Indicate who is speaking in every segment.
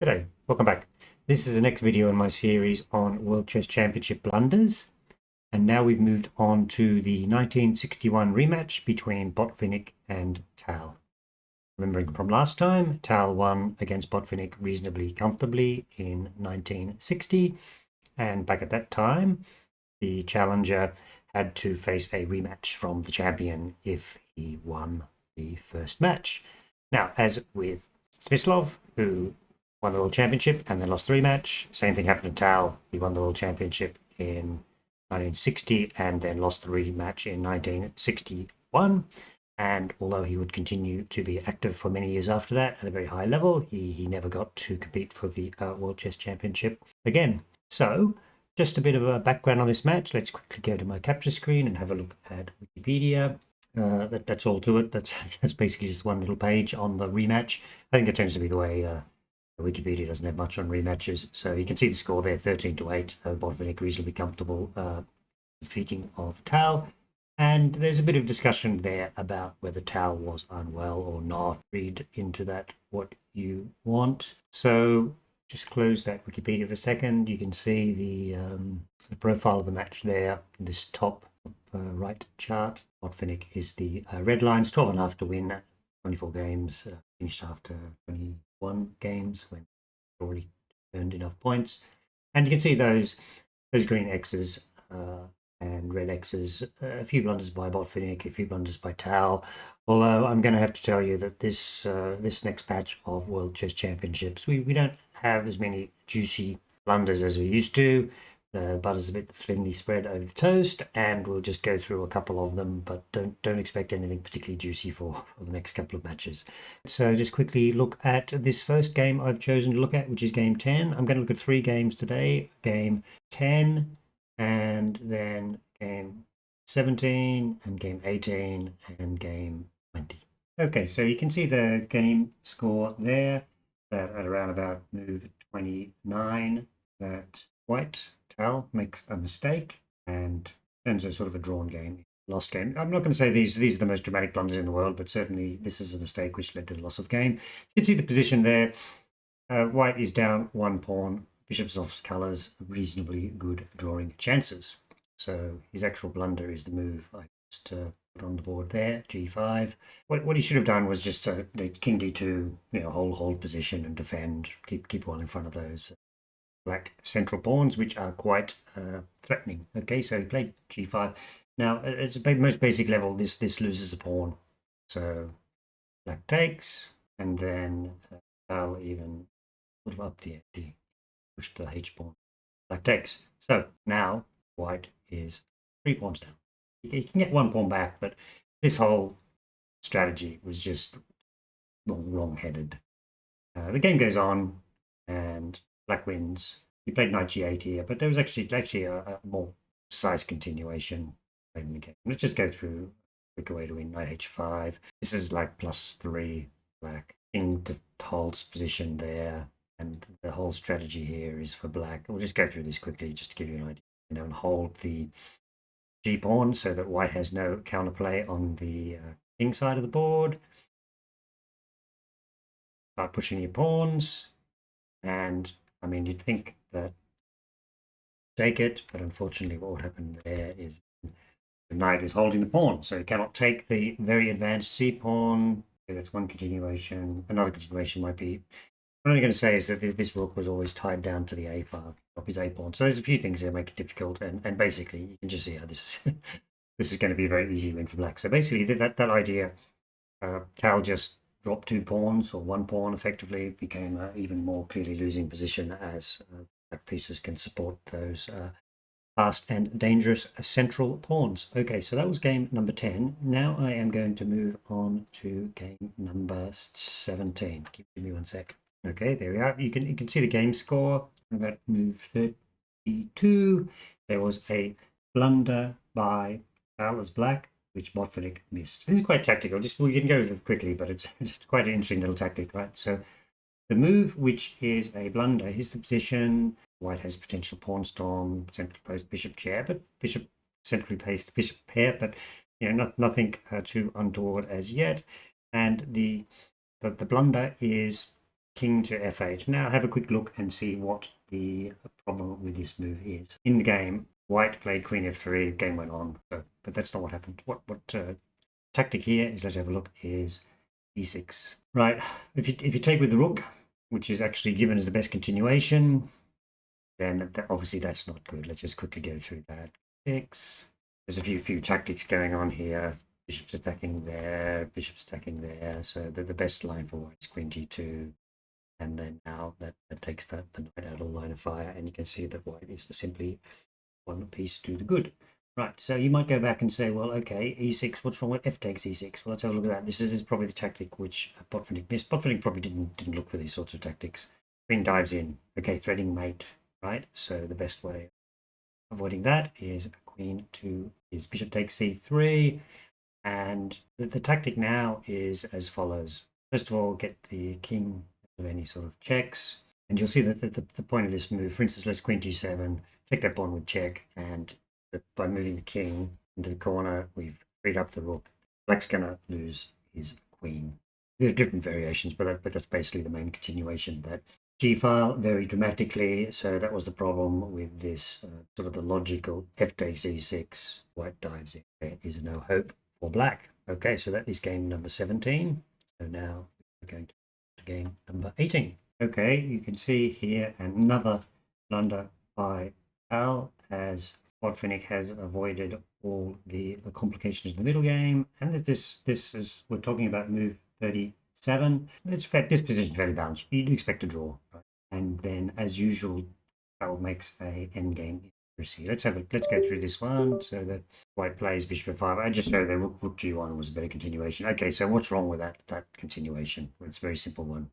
Speaker 1: G'day, welcome back. This is the next video in my series on World Chess Championship blunders. And now we've moved on to the 1961 rematch between Botvinnik and Tal. Remembering from last time, Tal won against Botvinnik reasonably comfortably in 1960. And back at that time, the challenger had to face a rematch from the champion if he won the first match. Now, as with Smyslov, who won the World Championship and then lost the rematch. Same thing happened to Tal. He won the World Championship in 1960 and then lost the rematch in 1961. And although he would continue to be active for many years after that at a very high level, he never got to compete for the World Chess Championship again. So, just a bit of a background on this match. Let's quickly go to my capture screen and have a look at Wikipedia. That's all to it. That's basically just one little page on the rematch. I think it tends to be the way Wikipedia doesn't have much on rematches, so you can see the score there, 13-8. Botvinnik reasonably comfortable defeating of Tal. And there's a bit of discussion there about whether Tal was unwell or not. Read into that what you want. So just close that Wikipedia for a second. You can see the profile of the match there, this top right chart. Botvinnik is the red lines, 12.5 to win, 24 games, finished after 21 games when already earned enough points. And you can see those green X's and red X's, a few blunders by Botvinnik, a few blunders by Tal. Although I'm going to have to tell you that this next batch of World Chess Championships, we don't have as many juicy blunders as we used to. The butter's a bit thinly spread over the toast, and we'll just go through a couple of them, but don't expect anything particularly juicy for the next couple of matches. So just quickly look at this first game I've chosen to look at, which is game 10. I'm going to look at 3 games today. Game 10, and then game 17, and game 18, and game 20. Okay, so you can see the game score there, that at around about move 29, that White Tal makes a mistake and ends a sort of a drawn game, lost game. I'm not going to say these are the most dramatic blunders in the world, but certainly this is a mistake which led to the loss of game. You can see the position there. White is down 1 pawn, bishop's off colours, reasonably good drawing chances. So his actual blunder is the move I just put on the board there, g5. What he should have done was just king d2, hold position and defend, keep well in front of those black central pawns, which are quite threatening. Okay, so he played g5. Now, at its most basic level, this loses a pawn. So black takes, and then I'll even sort of up the ante, push the h pawn. Black takes. So now white is 3 pawns down. He can get 1 pawn back, but this whole strategy was just wrong-headed. The game goes on, and black wins. He played knight g8 here, but there was actually a more precise continuation in the game. Let's just go through a quicker way to win. Knight h5. This is like +3 black. King holds position there, and the whole strategy here is for black. We'll just go through this quickly just to give you an idea. And hold the g pawn so that white has no counterplay on the king side of the board. Start pushing your pawns, and I mean, you'd think that take it, but unfortunately what would happen there is the knight is holding the pawn, so you cannot take the very advanced c pawn. Okay, that's one continuation. Another continuation might be, what I'm going to say is that this rook was always tied down to the a file, up his a pawn. So there's a few things that make it difficult, and basically you can just see how this is this is going to be a very easy win for black. So basically that idea, Tal just dropped 2 pawns, or 1 pawn effectively, became an even more clearly losing position as black pieces can support those fast and dangerous central pawns. Okay, so that was game number 10. Now I am going to move on to game number 17. Give me 1 sec. Okay, there we are. You can see the game score. About move 32, there was a blunder by Tal as black, which Botvinnik missed. This is quite tactical. We can go quickly, but it's quite an interesting little tactic, right? So the move, which is a blunder, is the position. White has potential pawn storm, centrally placed bishop chair, but bishop centrally placed bishop pair, but nothing too untoward as yet. And the blunder is king to f8. Now have a quick look and see what the problem with this move is. In the game, white played queen f3, game went on, but that's not what happened. What tactic here is, let's have a look, is e6. Right, if you take with the rook, which is actually given as the best continuation, then obviously that's not good. Let's just quickly go through that. 6. There's a few tactics going on here. Bishop's attacking there, bishop's attacking there. So the best line for white is queen g2. And then now that takes the knight out of the line of fire, and you can see that white is simply one piece to the good. Right, so you might go back and say, well, okay, e6, what's wrong with f takes e6? Well, let's have a look at that. This is probably the tactic which Botvinnik missed. Botvinnik probably didn't look for these sorts of tactics. Queen dives in. Okay, threading mate, right? So the best way of avoiding that is queen to is bishop takes c3, and the tactic now is as follows. First of all, get the king of any sort of checks, and you'll see that the point of this move, for instance, let's queen g7, take that pawn with check, and by moving the king into the corner, we've freed up the rook. Black's going to lose his queen. There are different variations, but that's basically the main continuation. That g-file very dramatically, so that was the problem with this sort of the logical f takes e6, white dives in. There is no hope for black. Okay, so that is game number 17. So now we're going to game number 18. Okay, you can see here another blunder by Tal, as Botvinnik has avoided all the complications in the middle game. And this is, we're talking about move 37. It's fact, this position is very balanced. You'd expect a draw, right? And then, as usual, Tal makes a endgame. Let's go through this one. So that white plays bishop f5. I just know that rook g1 was a better continuation. Okay, so what's wrong with that continuation? Well, it's a very simple one.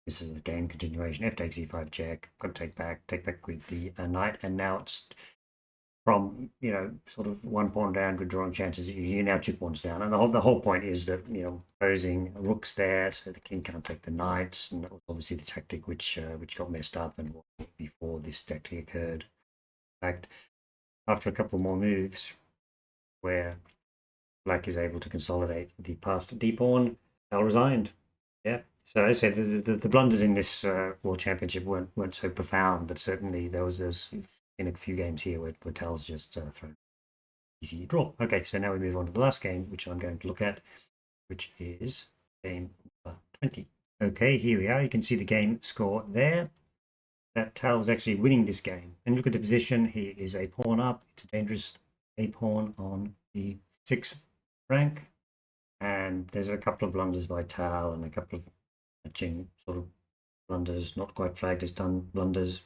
Speaker 1: This is the game continuation. F takes e5 check. Got to take back with the knight, and now it's from sort of one pawn down, good drawing chances. You're now 2 pawns down, and the whole point is that posing rooks there, so the king can't take the knights, and that was obviously the tactic which got messed up, and before this tactic occurred. In fact, after a couple more moves, where black is able to consolidate the passed d pawn, Tal resigned. Yeah. So I said the blunders in this World Championship weren't so profound, but certainly there's in a few games here where Tal's just thrown easy draw. Okay, so now we move on to the last game, which I'm going to look at, which is game number 20. Okay, here we are. You can see the game score there. That Tal was actually winning this game. And look at the position. He is a pawn up. It's a dangerous a pawn on the 6th rank. And there's a couple of blunders by Tal and a couple of matching sort of blunders, not quite flagged as done blunders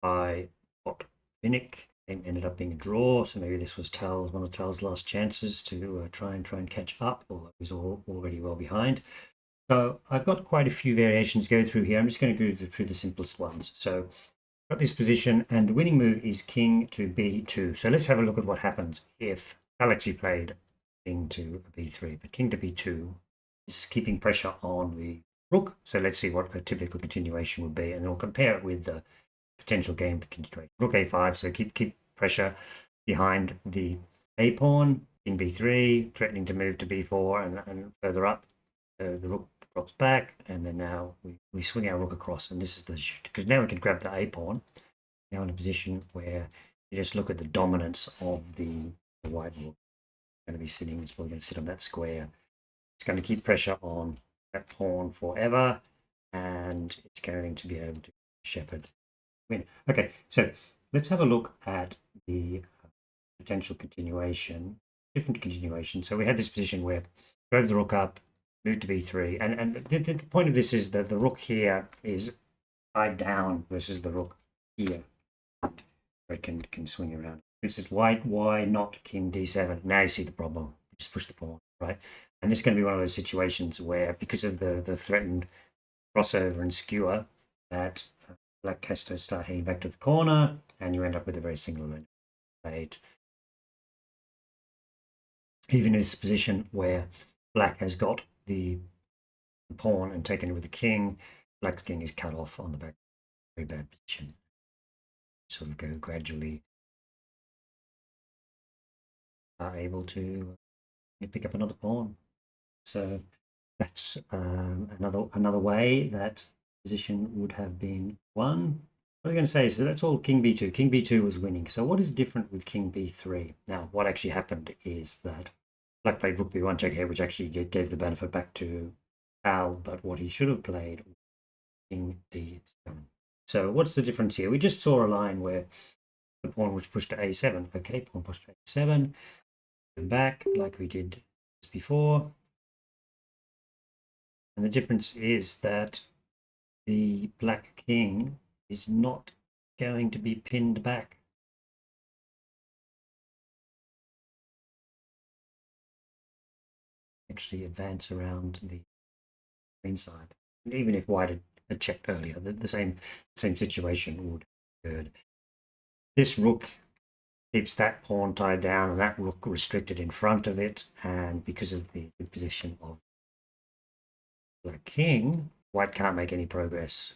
Speaker 1: by Botvinnik. Game ended up being a draw, so maybe this was one of Tal's last chances to try and catch up, although he was already well behind. So I've got quite a few variations to go through here. I'm just going to go through the simplest ones. So I've got this position, and the winning move is king to b2. So let's have a look at what happens if Tal actually played king to b3, but king to b2 is keeping pressure on the rook. So let's see what a typical continuation would be, and we'll compare it with the potential game continuation. Rook a5, so keep pressure behind the a pawn, king b3, threatening to move to b4 and further up. The rook drops back, and then now we swing our rook across, and this is the shoot, because now we can grab the a pawn. Now in a position where you just look at the dominance of the white rook. It's going to be sitting, it's probably going to sit on that square. It's going to keep pressure on that pawn forever, and it's going to be able to shepherd win. Okay, so let's have a look at the potential continuation, different continuation. So we had this position where drove the rook up, moved to b3, and the point of this is that the rook here is tied down versus the rook here. It can swing around. This is white, why not king d7? Now you see the problem. Just push the pawn, right? And this is going to be one of those situations where, because of the threatened crossover and skewer, that black has to start heading back to the corner, and you end up with a very single fade. Even in this position where black has got the pawn and taken it with the king, black's king is cut off on the back. Very bad position. Sort of go gradually, are able to pick up another pawn. So that's another way that position would have been won. What was I going to say? So that's all king b2. King b2 was winning. So what is different with king b3? Now, what actually happened is that black played rook b1 check here, which actually gave the benefit back to Tal, but what he should have played was king d7. So what's the difference here? We just saw a line where the pawn was pushed to a7. Okay, pawn pushed to a7. Back like we did before. And the difference is that the black king is not going to be pinned back. Actually advance around the green side. And even if white had checked earlier, the same situation would have occurred. This rook keeps that pawn tied down and that rook restricted in front of it, and because of the position of black king, white can't make any progress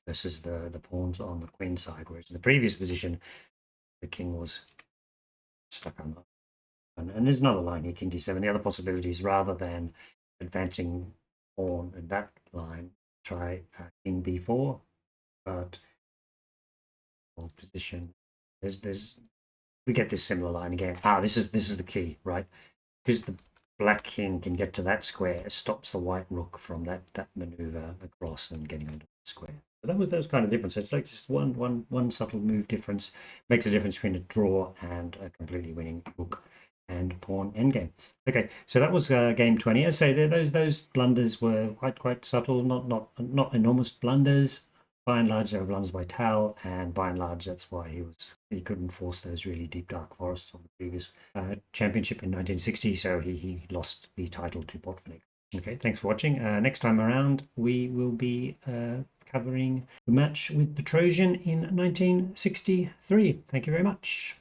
Speaker 1: versus the pawns on the queen side, whereas in the previous position the king was stuck on that. And there's another line here, king d7. The other possibilities, rather than advancing pawn in that line, try king b4, but position there's we get this similar line again. This is the key, right? Because the black king can get to that square, it stops the white rook from that maneuver across and getting onto the square. So that was kind of different. So it's like just one subtle move difference makes a difference between a draw and a completely winning rook and pawn endgame. Okay, so that was game 20. As I say, those blunders were quite subtle, not enormous blunders. By and large, they were blunders by Tal, and by and large, that's why he couldn't force those really deep dark forests of the previous championship in 1960. So he lost the title to Botvinnik. Okay, thanks for watching. Next time around, we will be covering the match with Petrosian in 1963. Thank you very much.